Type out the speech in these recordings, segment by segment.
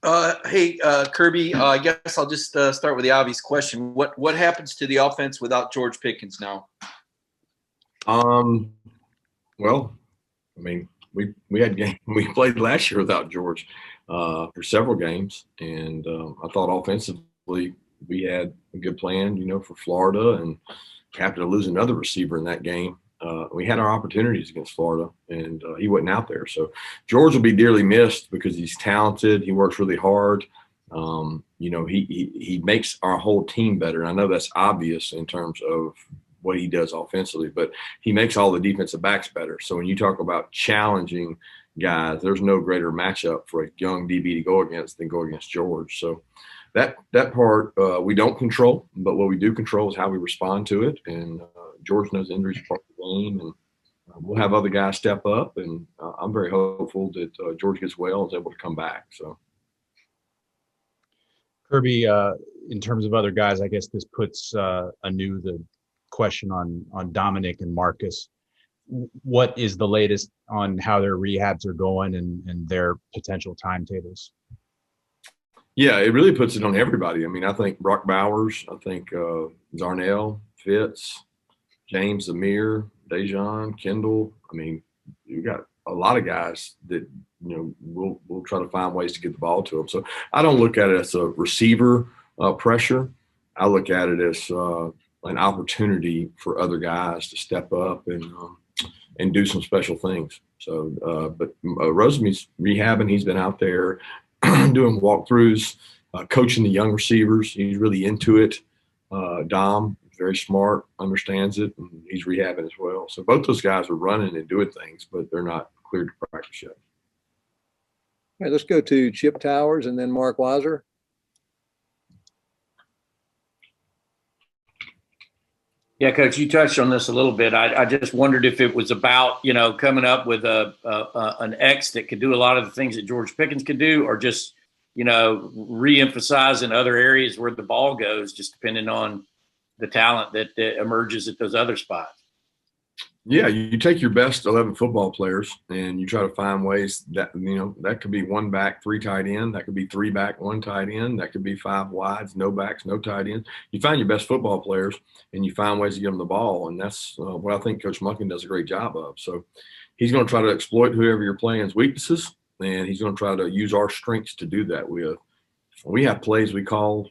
Hey, Kirby, I guess I'll just start with the obvious question. What happens to the offense without George Pickens now? Well, I mean, we had game we played last year without George for several games, and I thought offensively we had a good plan, for Florida, and happened to lose another receiver in that game. We had our opportunities against Florida, and he wasn't out there. So George will be dearly missed because he's talented. He works really hard. He makes our whole team better. And I know that's obvious in terms of what he does offensively, but he makes all the defensive backs better. So when you talk about challenging guys, there's no greater matchup for a young DB to go against than go against George. So that part we don't control, but what we do control is how we respond to it. And George knows injuries are part of the game, and we'll have other guys step up. And I'm very hopeful that George gets well and is able to come back. So, Kirby, in terms of other guys, I guess this puts anew the question on Dominic and Marcus. What is the latest on how their rehabs are going and their potential timetables? Yeah, it really puts it on everybody. I mean, I think Brock Bowers, I think Darnell, Fitz, James, Amir, Dejon, Kendall. I mean, you got a lot of guys that, we'll try to find ways to get the ball to them. So I don't look at it as a receiver pressure. I look at it as an opportunity for other guys to step up and do some special things. So, but Rosamy's rehabbing. He's been out there doing walkthroughs, coaching the young receivers. He's really into it. Dom, very smart, understands it, and he's rehabbing as well. So both those guys are running and doing things, but they're not cleared to practice yet. All right, let's go to Chip Towers and then Mark Weiser. Yeah, Coach, you touched on this a little bit. I just wondered if it was about, coming up with an X that could do a lot of the things that George Pickens could do, or just, re-emphasize in other areas where the ball goes, just depending on the talent that emerges at those other spots. Yeah, you take your best 11 football players and you try to find ways that, that could be one back, three tight end. That could be three back, one tight end. That could be five wides, no backs, no tight ends. You find your best football players and you find ways to give them the ball. And that's what I think Coach Monken does a great job of. So he's going to try to exploit whoever you're playing's weaknesses, and he's going to try to use our strengths to do that with. We have plays we call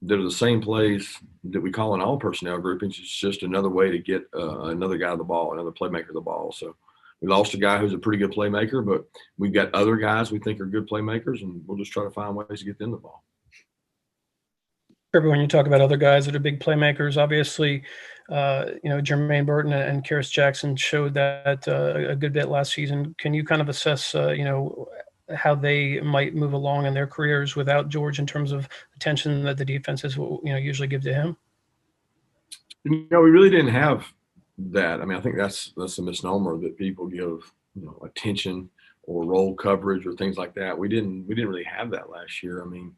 that are the same plays that we call in all personnel groupings. It's just another way to get another guy the ball, another playmaker the ball. So we lost a guy who's a pretty good playmaker, but we've got other guys we think are good playmakers, and we'll just try to find ways to get them the ball. Kirby, when you talk about other guys that are big playmakers, obviously, Jermaine Burton and Karis Jackson showed that a good bit last season. Can you kind of assess, how they might move along in their careers without George in terms of attention that the defenses will, usually give to him? We really didn't have that. I mean, I think that's a misnomer that people give, attention or role coverage or things like that. We didn't really have that last year. I mean,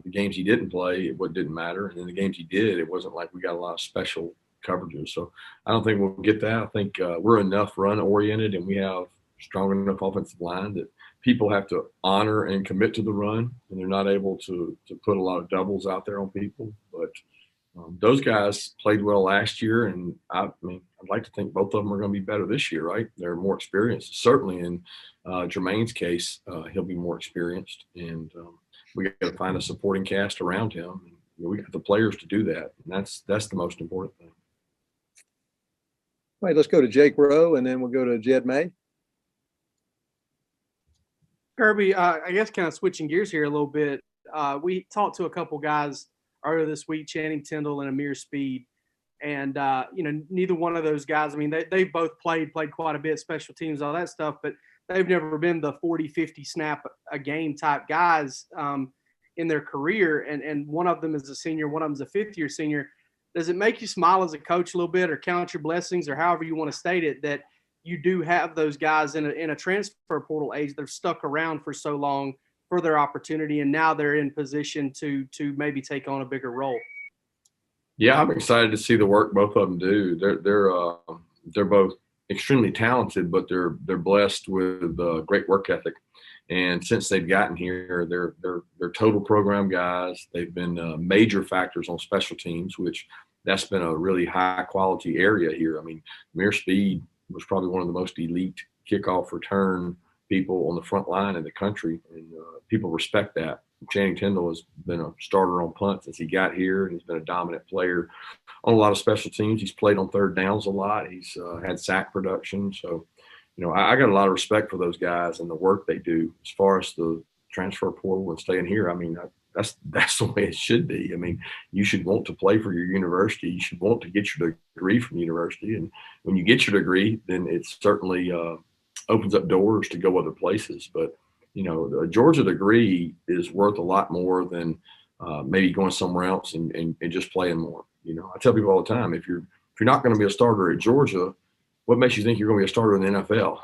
the games he didn't play, it didn't matter. And in the games he did, it wasn't like we got a lot of special coverages. So I don't think we'll get that. I think we're enough run oriented, and we have strong enough offensive line that people have to honor and commit to the run, and they're not able to put a lot of doubles out there on people. But those guys played well last year, and I'd like to think both of them are going to be better this year, right? They're more experienced. Certainly in Jermaine's case, he'll be more experienced, and we got to find a supporting cast around him. And, we got the players to do that, and that's the most important thing. All right, let's go to Jake Rowe, and then we'll go to Jed May. Kirby, I guess kind of switching gears here a little bit. We talked to a couple guys earlier this week, Channing Tindall and Amir Speed. And, neither one of those guys, they both played quite a bit, special teams, all that stuff, but they've never been the 40, 50 snap a game type guys in their career. And one of them is a senior, one of them's a fifth-year senior. Does it make you smile as a coach a little bit, or count your blessings, or however you want to state it, that you do have those guys in a transfer portal age that have stuck around for so long for their opportunity, and now they're in position to maybe take on a bigger role? Yeah, I'm excited to see the work both of them do. They're both extremely talented, but they're blessed with great work ethic, And since they've gotten here, they're total program guys. They've been major factors on special teams, which that's been a really high quality area here. I mean, Amir Speed was probably one of the most elite kickoff return people on the front line in the country, and people respect that. Channing Tindall has been a starter on punt since he got here, and he's been a dominant player on a lot of special teams. He's played on third downs a lot. He's had sack production. So, I got a lot of respect for those guys and the work they do. As far as the transfer portal and staying here, I mean, that's the way it should be. I mean, you should want to play for your university. You should want to get your degree from university. And when you get your degree, then it certainly opens up doors to go other places. But, the Georgia degree is worth a lot more than maybe going somewhere else and just playing more. I tell people all the time, if you're not going to be a starter at Georgia, what makes you think you're going to be a starter in the NFL?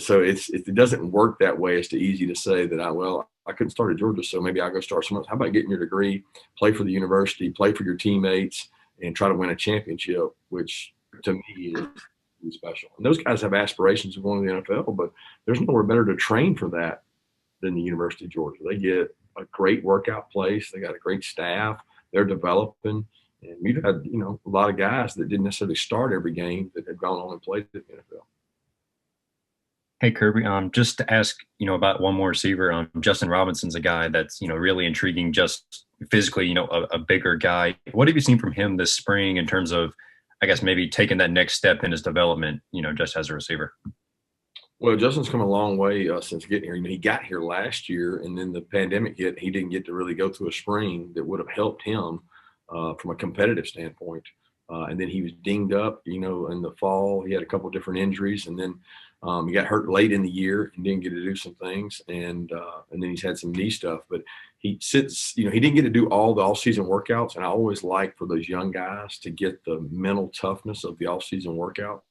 So it doesn't work that way. It's too easy to say that I couldn't start at Georgia, so maybe I'll go start somewhere else. How about getting your degree, play for the university, play for your teammates, and try to win a championship, which to me is special. And those guys have aspirations of going to the NFL, but there's nowhere better to train for that than the University of Georgia. They get a great workout place. They got a great staff. They're developing. And we've had, a lot of guys that didn't necessarily start every game that had gone on and played at the NFL. Hey, Kirby, just to ask, about one more receiver. Justin Robinson's a guy that's, really intriguing, just physically, a bigger guy. What have you seen from him this spring in terms of, I guess, maybe taking that next step in his development, just as a receiver? Well, Justin's come a long way since getting here. He got here last year, and then the pandemic hit. He didn't get to really go through a spring that would have helped him from a competitive standpoint. And then he was dinged up, in the fall. He had a couple of different injuries, and then he got hurt late in the year and didn't get to do some things. And then he's had some knee stuff. But he didn't get to do all the off-season workouts. And I always like for those young guys to get the mental toughness of the off-season workout.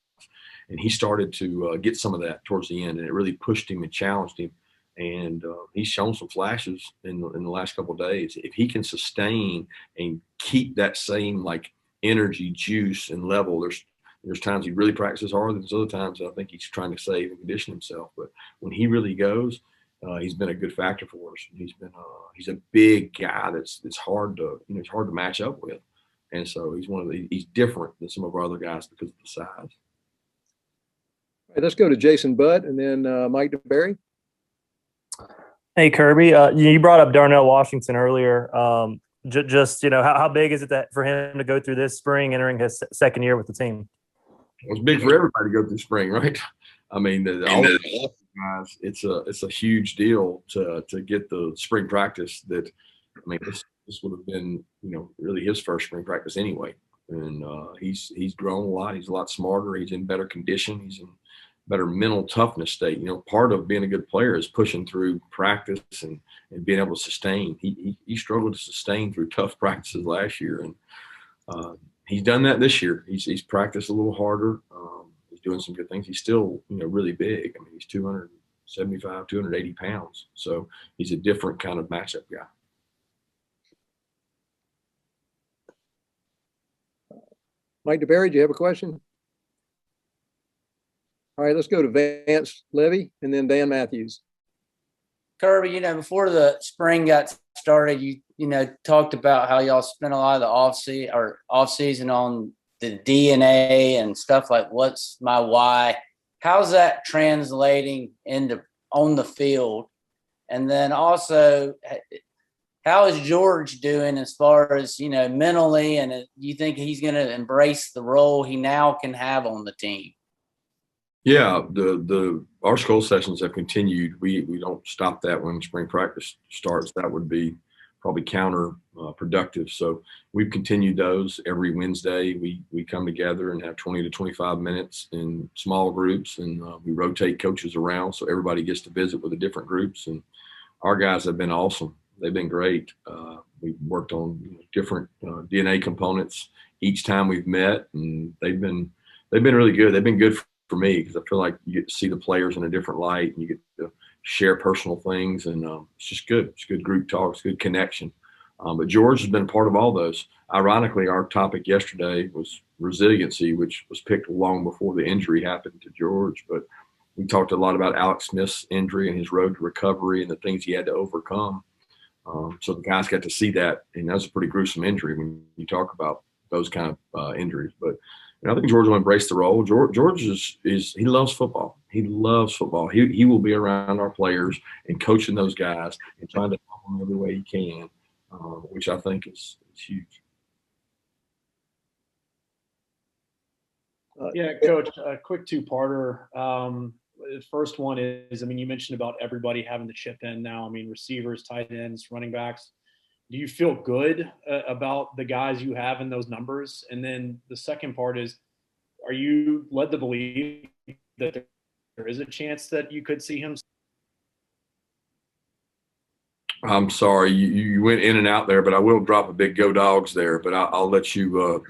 And he started to get some of that towards the end, and it really pushed him and challenged him. And he's shown some flashes in the last couple of days. If he can sustain and keep that same energy, juice, and level, there's times he really practices harder. There's other times I think he's trying to save and condition himself. But when he really goes, he's been a good factor for us. He's a big guy that's hard to it's hard to match up with, and so he's different than some of our other guys because of the size. All right, let's go to Jason Butt and then Mike DeBerry. Hey, Kirby, you brought up Darnell Washington earlier. Just how big is it for him to go through this spring, entering his second year with the team? Well, it's big for everybody to go through spring, right? I mean, all the guys, it's a huge deal to get the spring practice. This would have been really his first spring practice anyway, and he's grown a lot. He's a lot smarter. He's in better condition. He's in better mental toughness state. Part of being a good player is pushing through practice and being able to sustain. He struggled to sustain through tough practices last year, and he's done that this year. He's practiced a little harder. He's doing some good things. He's still really big. I mean, he's 275, 280 pounds. So he's a different kind of matchup guy. Mike DeBerry, do you have a question? All right, let's go to Vance Levy and then Dan Matthews. Kirby, before the spring got started, you talked about how y'all spent a lot of the off season on the DNA and stuff like what's my why. How's that translating into on the field? And then also, how is George doing as far as mentally? And you think he's going to embrace the role he now can have on the team? Yeah, our school sessions have continued. We don't stop that when spring practice starts. That would be probably counterproductive. So we've continued those every Wednesday. We come together and have 20 to 25 minutes in small groups, and we rotate coaches around so everybody gets to visit with the different groups. And our guys have been awesome. They've been great. We've worked on different DNA components each time we've met, and they've been really good. They've been good for me because I feel like you get to see the players in a different light, and you get to share personal things, and it's just good. It's good group talk. It's good connection. But George has been part of all those. Ironically, our topic yesterday was resiliency, which was picked long before the injury happened to George. But We talked a lot about Alex Smith's injury and his road to recovery and the things he had to overcome. So the guys got to see that, and that was a pretty gruesome injury when you talk about those kind of injuries. But I think George will embrace the role. George is he loves football. He loves football. He will be around our players and coaching those guys and trying to help them every way he can, which I think is huge. Yeah, Coach, a quick two-parter. The first one is, I mean, you mentioned about everybody having to chip in now. I mean, receivers, tight ends, running backs. Do you feel good about the guys you have in those numbers? And then the second part is, are you led to believe that there is a chance that you could see him? I'm sorry, you went in and out there, but I will drop a big go dogs there. But I'll let you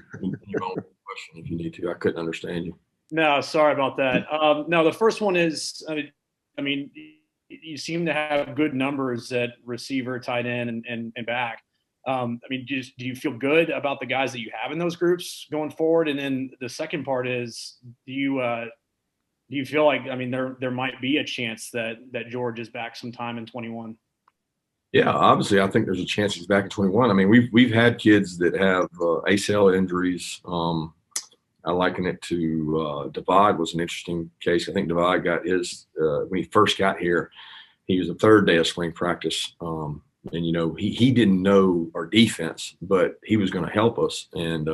your own question if you need to. I couldn't understand you. No, sorry about that. No, the first one is, I mean, you seem to have good numbers at receiver, tight end, and back. I mean, do you feel good about the guys that you have in those groups going forward? And then the second part is, do you feel like, I mean, there might be a chance that George is back sometime in 21? Yeah, obviously, I think there's a chance he's back in 21. I mean, we've had kids that have ACL injuries. I liken it to Divide was an interesting case. I think Divide got his when he first got here. He was the third day of spring practice, and he didn't know our defense, but he was going to help us. And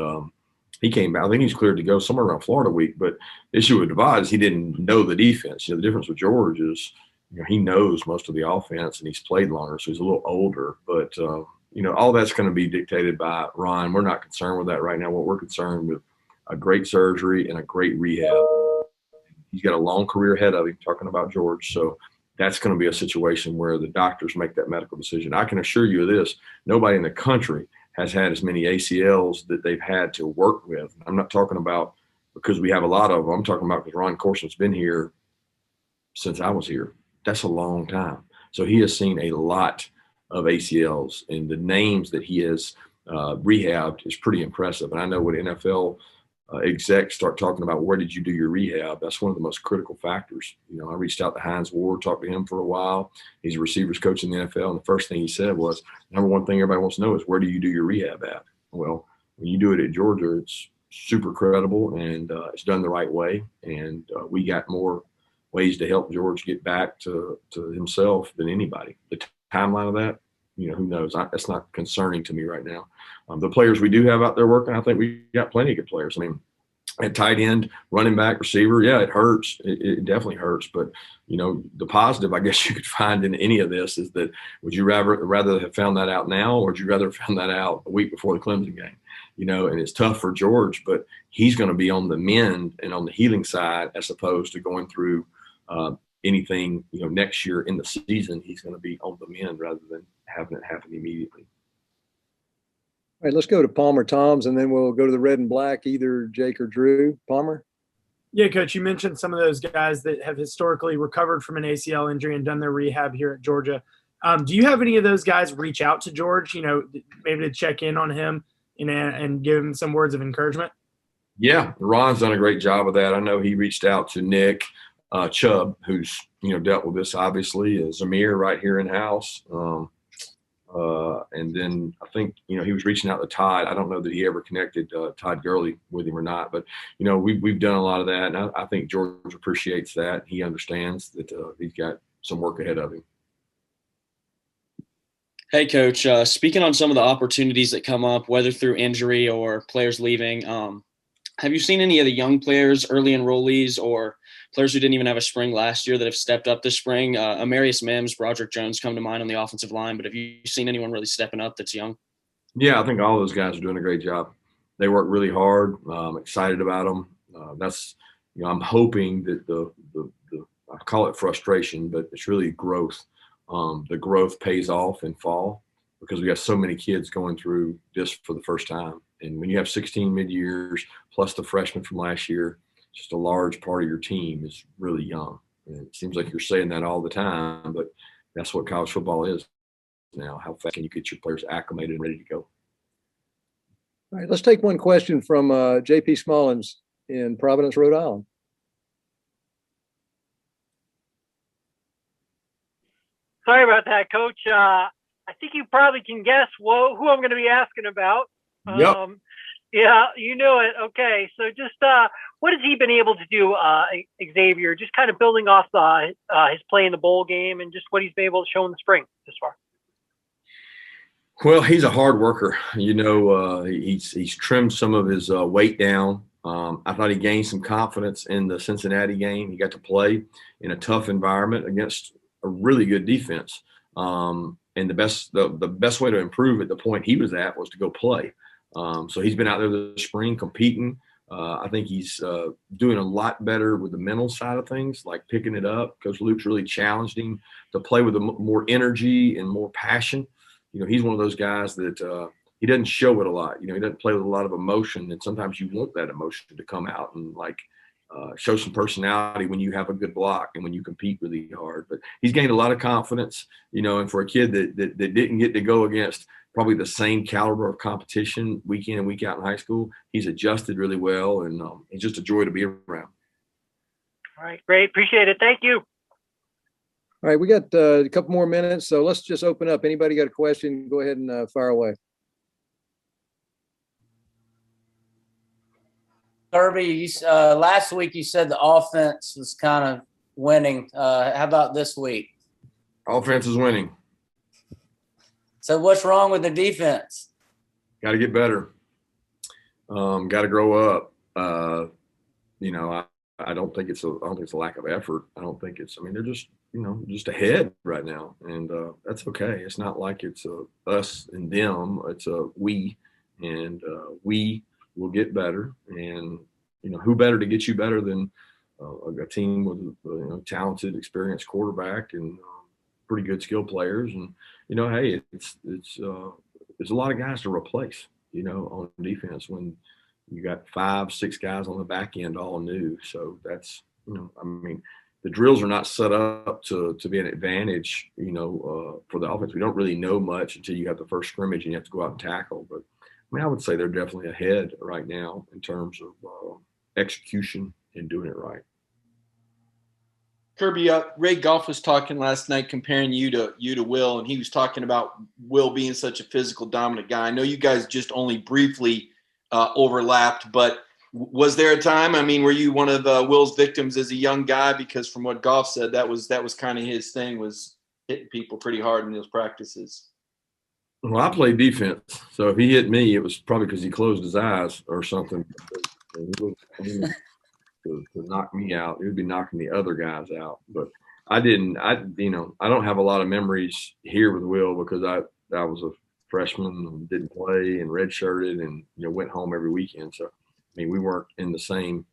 he came back. I think he's cleared to go somewhere around Florida week. But the issue with Divide is he didn't know the defense. The difference with George is he knows most of the offense and he's played longer, so he's a little older. But all that's going to be dictated by Ron. We're not concerned with that right now. What we're concerned with, a great surgery and a great rehab. He's got a long career ahead of him, talking about George. So that's going to be a situation where the doctors make that medical decision. I can assure you of this. Nobody in the country has had as many ACLs that they've had to work with. I'm not talking about because we have a lot of them. I'm talking about because Ron Corson's been here since I was here. That's a long time. So he has seen a lot of ACLs, and the names that he has rehabbed is pretty impressive. And I know when NFL execs start talking about where did you do your rehab, that's one of the most critical factors. I reached out to Hines Ward, talked to him for a while. He's a receivers coach in the NFL, and the first thing he said was, number one thing everybody wants to know is where do you do your rehab at? Well, when you do it at Georgia, it's super credible, and it's done the right way. And we got more ways to help George get back to himself than anybody. The timeline of that, who knows? That's not concerning to me right now. The players we do have out there working, I think we got plenty of good players. I mean, at tight end, running back, receiver, yeah, it hurts. It definitely hurts. But, the positive, I guess you could find in any of this is that would you rather have found that out now, or would you rather have found that out a week before the Clemson game? And it's tough for George, but he's going to be on the mend and on the healing side as opposed to going through anything, next year in the season. He's going to be on the mend rather than having it happen immediately. All right, let's go to Palmer Toms, and then we'll go to the red and black, either Jake or Drew. Palmer? Yeah, Coach, you mentioned some of those guys that have historically recovered from an ACL injury and done their rehab here at Georgia. Do you have any of those guys reach out to George, maybe to check in on him and give him some words of encouragement? Yeah, Ron's done a great job of that. I know he reached out to Nick Chubb, who's, dealt with this, obviously, Zamir right here in-house. And then I think, he was reaching out to Todd. I don't know that he ever connected Todd Gurley with him or not, but, we've done a lot of that. And I think George appreciates that. He understands that he's got some work ahead of him. Hey, Coach, speaking on some of the opportunities that come up, whether through injury or players leaving, have you seen any of the young players, early enrollees, or players who didn't even have a spring last year that have stepped up this spring? Amarius Mims, Broderick Jones come to mind on the offensive line, but have you seen anyone really stepping up that's young? Yeah, I think all those guys are doing a great job. They work really hard. I'm excited about them. That's, I'm hoping that the I call it frustration, but it's really growth. The growth pays off in fall because we got so many kids going through this for the first time. And when you have 16 mid-years plus the freshmen from last year, just a large part of your team is really young. And it seems like you're saying that all the time, but that's what college football is now. How fast can you get your players acclimated and ready to go? All right, let's take one question from J.P. Smallins in Providence, Rhode Island. Sorry about that, Coach. I think you probably can guess who I'm going to be asking about. Yep. Yeah, you knew it. Okay, so just what has he been able to do, Xavier? Just kind of building off his play in the bowl game and just what he's been able to show in the spring this far. Well, he's a hard worker. He's trimmed some of his weight down. I thought he gained some confidence in the Cincinnati game. He got to play in a tough environment against a really good defense. And the best way to improve at the point he was at was to go play. So he's been out there this spring competing. I think he's doing a lot better with the mental side of things, like picking it up. Coach Luke's really challenged him to play with more energy and more passion. He's one of those guys that he doesn't show it a lot. He doesn't play with a lot of emotion, and sometimes you want that emotion to come out and show some personality when you have a good block and when you compete really hard. But he's gained a lot of confidence, and for a kid that didn't get to go against probably the same caliber of competition week in and week out in high school, he's adjusted really well, and it's just a joy to be around. All right, great. Appreciate it. Thank you. All right, we got a couple more minutes, so let's just open up. Anybody got a question? Go ahead and fire away. Kirby, last week you said the offense was kind of winning. How about this week? Offense is winning. So what's wrong with the defense? Got to get better. Got to grow up. I don't think it's a lack of effort. I don't think it's. They're just ahead right now, and that's okay. It's not like it's us and them. It's a we, and we will get better. And who better to get you better than a team with a talented, experienced quarterback and pretty good skill players. And hey, it's there's a lot of guys to replace. On defense when you got 5-6 guys on the back end all new. So that's the drills are not set up to be an advantage, for the offense. We don't really know much until you have the first scrimmage and you have to go out and tackle. But I would say they're definitely ahead right now in terms of execution and doing it right. Kirby, Ray Goff was talking last night comparing you to Will, and he was talking about Will being such a physical, dominant guy. I know you guys just only briefly overlapped, but was there a time? Were you one of Will's victims as a young guy? Because from what Goff said, that was kind of his thing, was hitting people pretty hard in those practices. Well, I played defense, so if he hit me, it was probably because he closed his eyes or something. To knock me out, he would be knocking the other guys out. But I didn't. I don't have a lot of memories here with Will because I was a freshman and didn't play and redshirted and went home every weekend. So we weren't in the same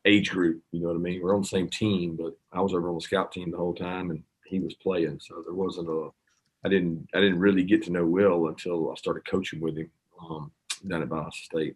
age group. You know what I mean? We're on the same team, but I was over on the scout team the whole time, and he was playing. So there wasn't I didn't really get to know Will until I started coaching with him down at Boston State.